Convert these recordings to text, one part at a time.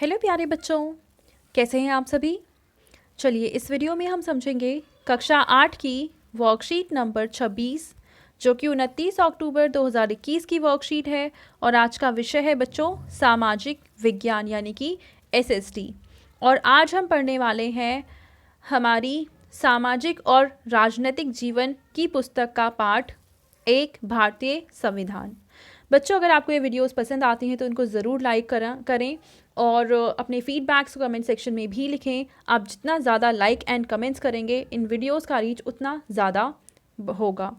Hello प्यारे बच्चों, कैसे हैं आप सभी। चलिए इस वीडियो में हम समझेंगे कक्षा 8 की वर्कशीट नंबर 26 जो कि 29 अक्टूबर 2021 की वर्कशीट है। और आज का विषय है बच्चों सामाजिक विज्ञान यानी कि एसएसटी। और आज हम पढ़ने वाले हैं हमारी सामाजिक और राजनीतिक जीवन की पुस्तक का पाठ एक भारतीय संविधान। बच्चों अगर आपको ये वीडियोस पसंद आती हैं तो इनको ज़रूर लाइक करें और अपने फीडबैक्स को कमेंट सेक्शन में भी लिखें। आप जितना ज़्यादा लाइक एंड कमेंट्स करेंगे इन वीडियोस का रीच उतना ज़्यादा होगा।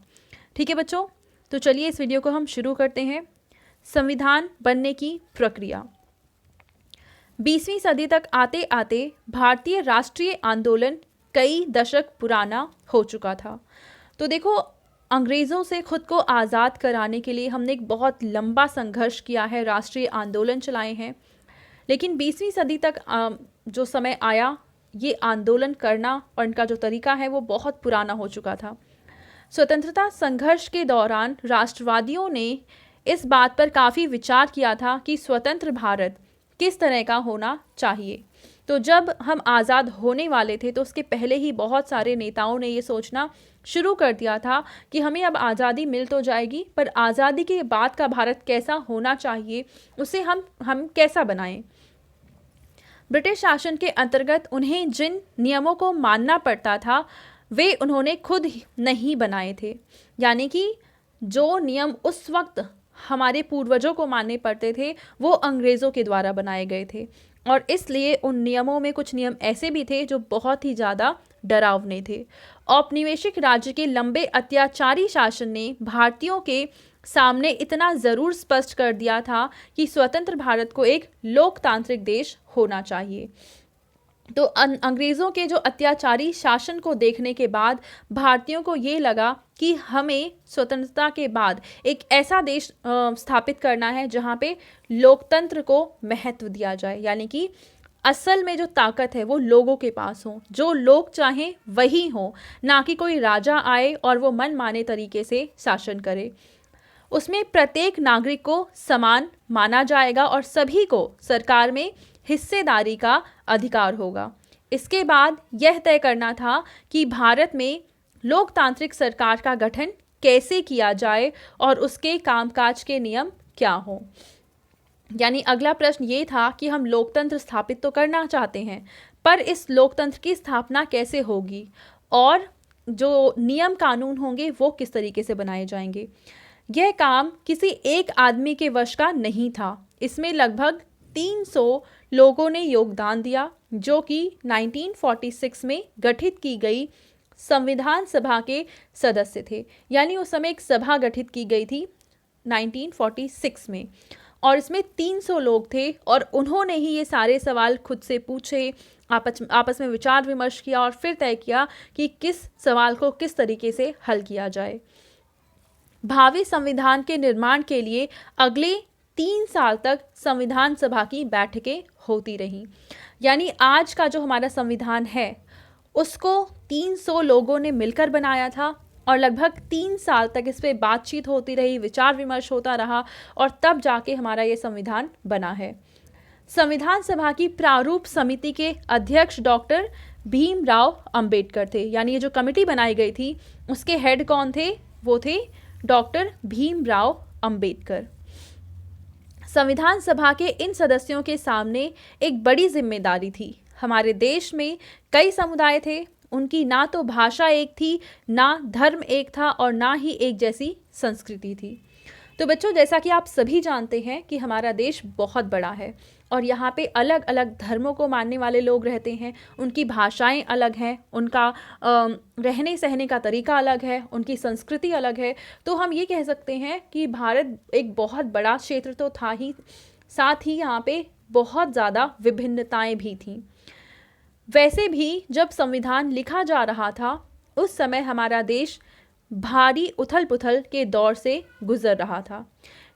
ठीक है बच्चों, तो चलिए इस वीडियो को हम शुरू करते हैं। संविधान बनने की प्रक्रिया। 20वीं सदी तक आते आते भारतीय राष्ट्रीय आंदोलन कई दशक पुराना हो चुका था। तो देखो, अंग्रेज़ों से खुद को आज़ाद कराने के लिए हमने एक बहुत लंबा संघर्ष किया है, राष्ट्रीय आंदोलन चलाए हैं। लेकिन 20वीं सदी तक जो समय आया, ये आंदोलन करना और इनका जो तरीका है वो बहुत पुराना हो चुका था। स्वतंत्रता संघर्ष के दौरान राष्ट्रवादियों ने इस बात पर काफ़ी विचार किया था कि स्वतंत्र भारत किस तरह का होना चाहिए। तो जब हम आज़ाद होने वाले थे तो उसके पहले ही बहुत सारे नेताओं ने ये सोचना शुरू कर दिया था कि हमें अब आज़ादी मिल तो जाएगी, पर आज़ादी के बाद का भारत कैसा होना चाहिए, उसे हम कैसा बनाएं। ब्रिटिश शासन के अंतर्गत उन्हें जिन नियमों को मानना पड़ता था वे उन्होंने खुद नहीं बनाए थे। यानी कि जो नियम उस वक्त हमारे पूर्वजों को मानने पड़ते थे वो अंग्रेज़ों के द्वारा बनाए गए थे। और इसलिए उन नियमों में कुछ नियम ऐसे भी थे जो बहुत ही ज़्यादा डरावने थे। औपनिवेशिक राज्य के लंबे अत्याचारी शासन ने भारतीयों के सामने इतना ज़रूर स्पष्ट कर दिया था कि स्वतंत्र भारत को एक लोकतांत्रिक देश होना चाहिए। तो अंग्रेज़ों के जो अत्याचारी शासन को देखने के बाद भारतीयों को ये लगा कि हमें स्वतंत्रता के बाद एक ऐसा देश स्थापित करना है जहाँ पे लोकतंत्र को महत्व दिया जाए। यानी कि असल में जो ताकत है वो लोगों के पास हो, जो लोग चाहें वही हो, ना कि कोई राजा आए और वो मनमाने तरीके से शासन करे। उसमें प्रत्येक नागरिक को समान माना जाएगा और सभी को सरकार में हिस्सेदारी का अधिकार होगा। इसके बाद यह तय करना था कि भारत में लोकतांत्रिक सरकार का गठन कैसे किया जाए और उसके कामकाज के नियम क्या हों। यानी अगला प्रश्न ये था कि हम लोकतंत्र स्थापित तो करना चाहते हैं, पर इस लोकतंत्र की स्थापना कैसे होगी और जो नियम कानून होंगे वो किस तरीके से बनाए जाएंगे। यह काम किसी एक आदमी के वश का नहीं था। इसमें लगभग 300 लोगों ने योगदान दिया जो कि 1946 में गठित की गई संविधान सभा के सदस्य थे। यानी उस समय एक सभा गठित की गई थी 1946 में और इसमें 300 लोग थे और उन्होंने ही ये सारे सवाल खुद से पूछे, आपस में विचार विमर्श किया और फिर तय किया कि किस सवाल को किस तरीके से हल किया जाए। भावी संविधान के निर्माण के लिए अगले 3 साल तक संविधान सभा की बैठकें होती रहीं। यानी आज का जो हमारा संविधान है उसको 300 लोगों ने मिलकर बनाया था और लगभग 3 साल तक इस पर बातचीत होती रही, विचार विमर्श होता रहा और तब जाके हमारा ये संविधान बना है। संविधान सभा की प्रारूप समिति के अध्यक्ष डॉक्टर भीमराव अंबेडकर थे। यानी ये जो कमेटी बनाई गई थी उसके हेड कौन थे? वो थे डॉक्टर भीमराव अंबेडकर। संविधान सभा के इन सदस्यों के सामने एक बड़ी जिम्मेदारी थी। हमारे देश में कई समुदाय थे, उनकी ना तो भाषा एक थी, ना धर्म एक था और ना ही एक जैसी संस्कृति थी। तो बच्चों, जैसा कि आप सभी जानते हैं कि हमारा देश बहुत बड़ा है और यहाँ पे अलग अलग धर्मों को मानने वाले लोग रहते हैं, उनकी भाषाएं अलग हैं, उनका रहने सहने का तरीका अलग है, उनकी संस्कृति अलग है। तो हम ये कह सकते हैं कि भारत एक बहुत बड़ा क्षेत्र तो था ही, साथ ही यहाँ पे बहुत ज़्यादा विभिन्नताएं भी थीं। वैसे भी जब संविधान लिखा जा रहा था उस समय हमारा देश भारी उथल पुथल के दौर से गुजर रहा था,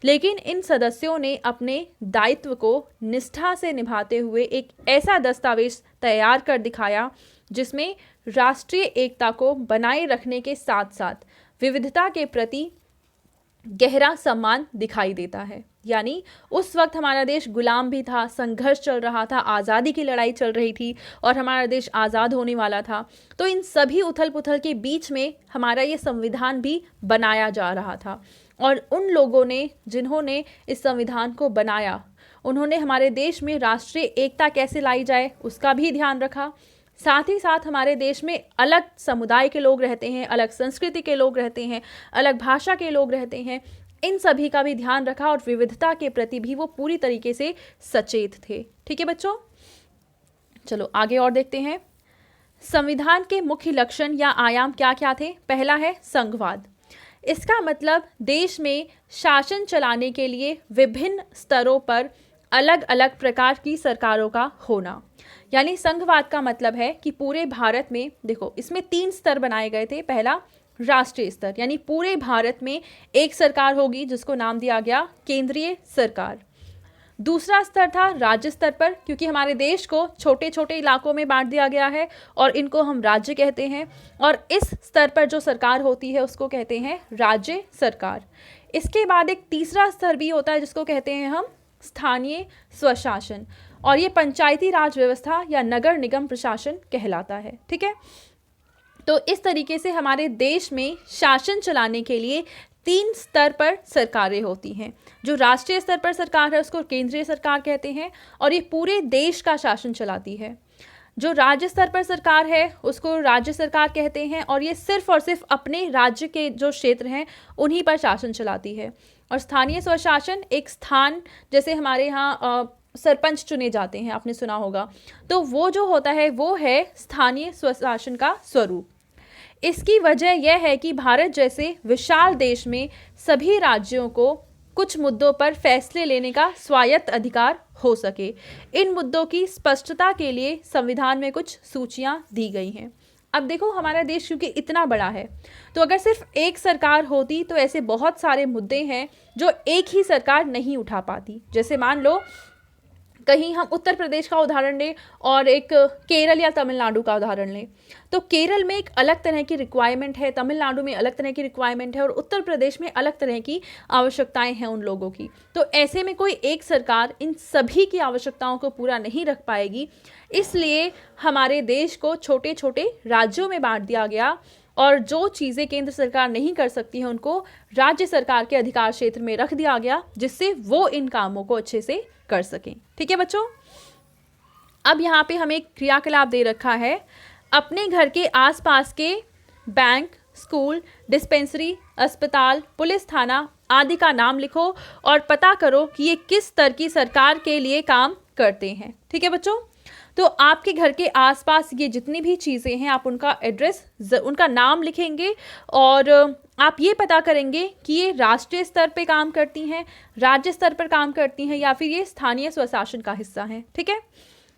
लेकिन इन सदस्यों ने अपने दायित्व को निष्ठा से निभाते हुए एक ऐसा दस्तावेज तैयार कर दिखाया जिसमें राष्ट्रीय एकता को बनाए रखने के साथ साथ विविधता के प्रति गहरा सम्मान दिखाई देता है। यानी उस वक्त हमारा देश गुलाम भी था, संघर्ष चल रहा था, आज़ादी की लड़ाई चल रही थी और हमारा देश आज़ाद होने वाला था। तो इन सभी उथल पुथल के बीच में हमारा ये संविधान भी बनाया जा रहा था और उन लोगों ने जिन्होंने इस संविधान को बनाया, उन्होंने हमारे देश में राष्ट्रीय एकता कैसे लाई जाए उसका भी ध्यान रखा। साथ ही साथ हमारे देश में अलग समुदाय के लोग रहते हैं, अलग संस्कृति के लोग रहते हैं, अलग भाषा के लोग रहते हैं, इन सभी का भी ध्यान रखा और विविधता के प्रति भी वो पूरी तरीके से सचेत थे। ठीक है बच्चों, चलो आगे और देखते हैं। संविधान के मुख्य लक्षण या आयाम क्या क्या थे? पहला है संघवाद। इसका मतलब देश में शासन चलाने के लिए विभिन्न स्तरों पर अलग अलग प्रकार की सरकारों का होना। यानी संघवाद का मतलब है कि पूरे भारत में, देखो इसमें 3 स्तर बनाए गए थे। पहला राष्ट्रीय स्तर, यानी पूरे भारत में एक सरकार होगी जिसको नाम दिया गया केंद्रीय सरकार। दूसरा स्तर था राज्य स्तर पर, क्योंकि हमारे देश को छोटे छोटे इलाकों में बांट दिया गया है और इनको हम राज्य कहते हैं, और इस स्तर पर जो सरकार होती है उसको कहते हैं राज्य सरकार। इसके बाद एक तीसरा स्तर भी होता है जिसको कहते हैं हम स्थानीय स्वशासन, और ये पंचायती राज व्यवस्था या नगर निगम प्रशासन कहलाता है। ठीक है, तो इस तरीके से हमारे देश में शासन चलाने के लिए 3 स्तर पर सरकारें होती हैं। जो राष्ट्रीय स्तर पर सरकार है उसको केंद्रीय सरकार कहते हैं और ये पूरे देश का शासन चलाती है। जो राज्य स्तर पर सरकार है उसको राज्य सरकार कहते हैं और ये सिर्फ और सिर्फ अपने राज्य के जो क्षेत्र हैं उन्हीं पर शासन चलाती है। और स्थानीय स्वशासन एक स्थान, जैसे हमारे यहाँ सरपंच चुने जाते हैं, आपने सुना होगा, तो वो जो होता है वो है स्थानीय स्वशासन का स्वरूप। इसकी वजह यह है कि भारत जैसे विशाल देश में सभी राज्यों को कुछ मुद्दों पर फैसले लेने का स्वायत्त अधिकार हो सके। इन मुद्दों की स्पष्टता के लिए संविधान में कुछ सूचियां दी गई हैं। अब देखो हमारा देश क्योंकि इतना बड़ा है, तो अगर सिर्फ एक सरकार होती तो ऐसे बहुत सारे मुद्दे हैं जो एक ही सरकार नहीं उठा पाती। जैसे मान लो कहीं हम उत्तर प्रदेश का उदाहरण लें और एक केरल या तमिलनाडु का उदाहरण लें, तो केरल में एक अलग तरह की रिक्वायरमेंट है, तमिलनाडु में अलग तरह की रिक्वायरमेंट है और उत्तर प्रदेश में अलग तरह की आवश्यकताएं हैं उन लोगों की। तो ऐसे में कोई एक सरकार इन सभी की आवश्यकताओं को पूरा नहीं रख पाएगी, इसलिए हमारे देश को छोटे छोटे राज्यों में बांट दिया गया और जो चीज़ें केंद्र सरकार नहीं कर सकती है उनको राज्य सरकार के अधिकार क्षेत्र में रख दिया गया, जिससे वो इन कामों को अच्छे से कर सकें। ठीक है बच्चों, अब यहाँ पे हमें एक क्रियाकलाप दे रखा है। अपने घर के आसपास के बैंक, स्कूल, डिस्पेंसरी, अस्पताल, पुलिस थाना आदि का नाम लिखो और पता करो कि ये किस स्तर की सरकार के लिए काम करते हैं। ठीक है बच्चों, तो आपके घर के आसपास ये जितनी भी चीज़ें हैं आप उनका एड्रेस, उनका नाम लिखेंगे और आप ये पता करेंगे कि ये राष्ट्रीय स्तर पे काम करती हैं, राज्य स्तर पर काम करती हैं या फिर ये स्थानीय स्वशासन का हिस्सा हैं। ठीक है,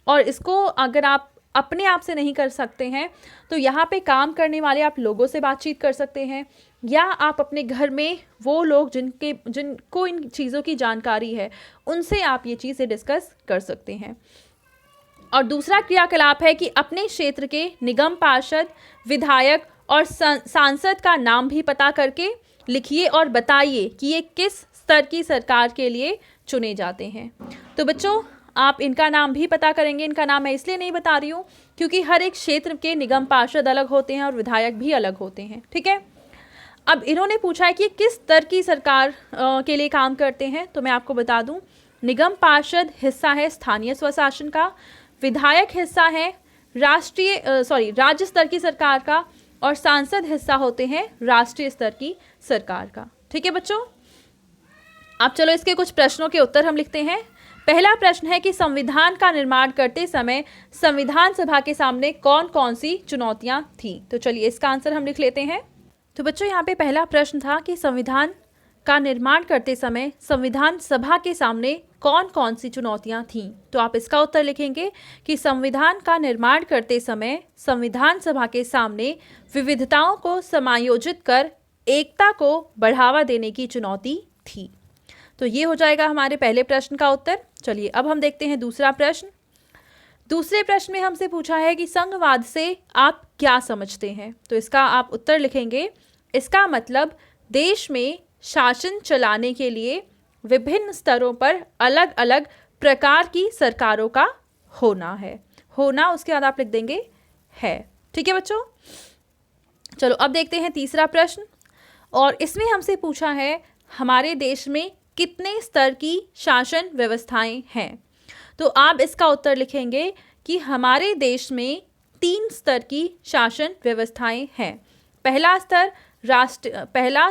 और इसको अगर आप अपने आप से नहीं कर सकते हैं तो यहाँ पे काम करने वाले आप लोगों से बातचीत कर सकते हैं, या आप अपने घर में वो लोग जिनको इन चीज़ों की जानकारी है उनसे आप ये चीज़ें डिस्कस कर सकते हैं। और दूसरा क्रियाकलाप है कि अपने क्षेत्र के निगम पार्षद, विधायक और सांसद का नाम भी पता करके लिखिए और बताइए कि ये किस स्तर की सरकार के लिए चुने जाते हैं। तो बच्चों आप इनका नाम भी पता करेंगे। इनका नाम मैं इसलिए नहीं बता रही हूँ क्योंकि हर एक क्षेत्र के निगम पार्षद अलग होते हैं और विधायक भी अलग होते हैं। ठीक है, अब इन्होंने पूछा है कि किस स्तर की सरकार के लिए काम करते हैं, तो मैं आपको बता दूं, निगम पार्षद हिस्सा है स्थानीय स्वशासन का, विधायक हिस्सा है राज्य स्तर की सरकार का और सांसद हिस्सा होते हैं राष्ट्रीय स्तर की सरकार का। ठीक है बच्चों, अब चलो इसके कुछ प्रश्नों के उत्तर हम लिखते हैं। पहला प्रश्न है कि संविधान का निर्माण करते समय संविधान सभा के सामने कौन कौन सी चुनौतियां थी। तो चलिए इसका आंसर हम लिख लेते हैं। तो बच्चों यहाँ पे पहला प्रश्न था कि संविधान का निर्माण करते समय संविधान सभा के सामने कौन कौन सी चुनौतियां थीं। तो आप इसका उत्तर लिखेंगे कि संविधान का निर्माण करते समय संविधान सभा के सामने विविधताओं को समायोजित कर एकता को बढ़ावा देने की चुनौती थी। तो ये हो जाएगा हमारे पहले प्रश्न का उत्तर। चलिए अब हम देखते हैं दूसरा प्रश्न। दूसरे प्रश्न में हमसे पूछा है कि संघवाद से आप क्या समझते हैं। तो इसका आप उत्तर लिखेंगे, इसका मतलब देश में शासन चलाने के लिए विभिन्न स्तरों पर अलग अलग प्रकार की सरकारों का होना है। होना, उसके बाद आप लिख देंगे है। ठीक है बच्चों, चलो अब देखते हैं तीसरा प्रश्न, और इसमें हमसे पूछा है हमारे देश में कितने स्तर की शासन व्यवस्थाएं हैं। तो आप इसका उत्तर लिखेंगे कि हमारे देश में 3 स्तर की शासन व्यवस्थाएं हैं। पहला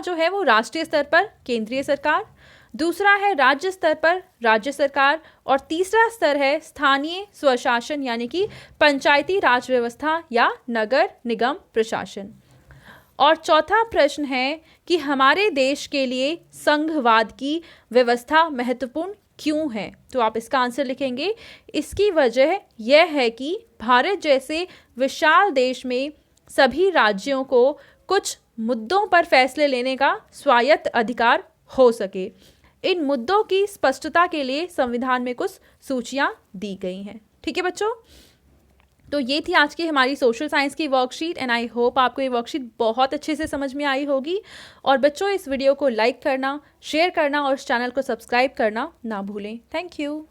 जो है वो राष्ट्रीय स्तर पर केंद्रीय सरकार, दूसरा है राज्य स्तर पर राज्य सरकार, और तीसरा स्तर है स्थानीय स्वशासन यानी कि पंचायती राज व्यवस्था या नगर निगम प्रशासन। और चौथा प्रश्न है कि हमारे देश के लिए संघवाद की व्यवस्था महत्वपूर्ण क्यों है। तो आप इसका आंसर लिखेंगे, इसकी वजह यह है कि भारत जैसे विशाल देश में सभी राज्यों को कुछ मुद्दों पर फैसले लेने का स्वायत्त अधिकार हो सके। इन मुद्दों की स्पष्टता के लिए संविधान में कुछ सूचियां दी गई हैं। ठीक है बच्चों, तो ये थी आज की हमारी सोशल साइंस की वर्कशीट, एंड आई होप आपको ये वर्कशीट बहुत अच्छे से समझ में आई होगी। और बच्चों, इस वीडियो को लाइक करना, शेयर करना और इस चैनल को सब्सक्राइब करना ना भूलें। Thank you.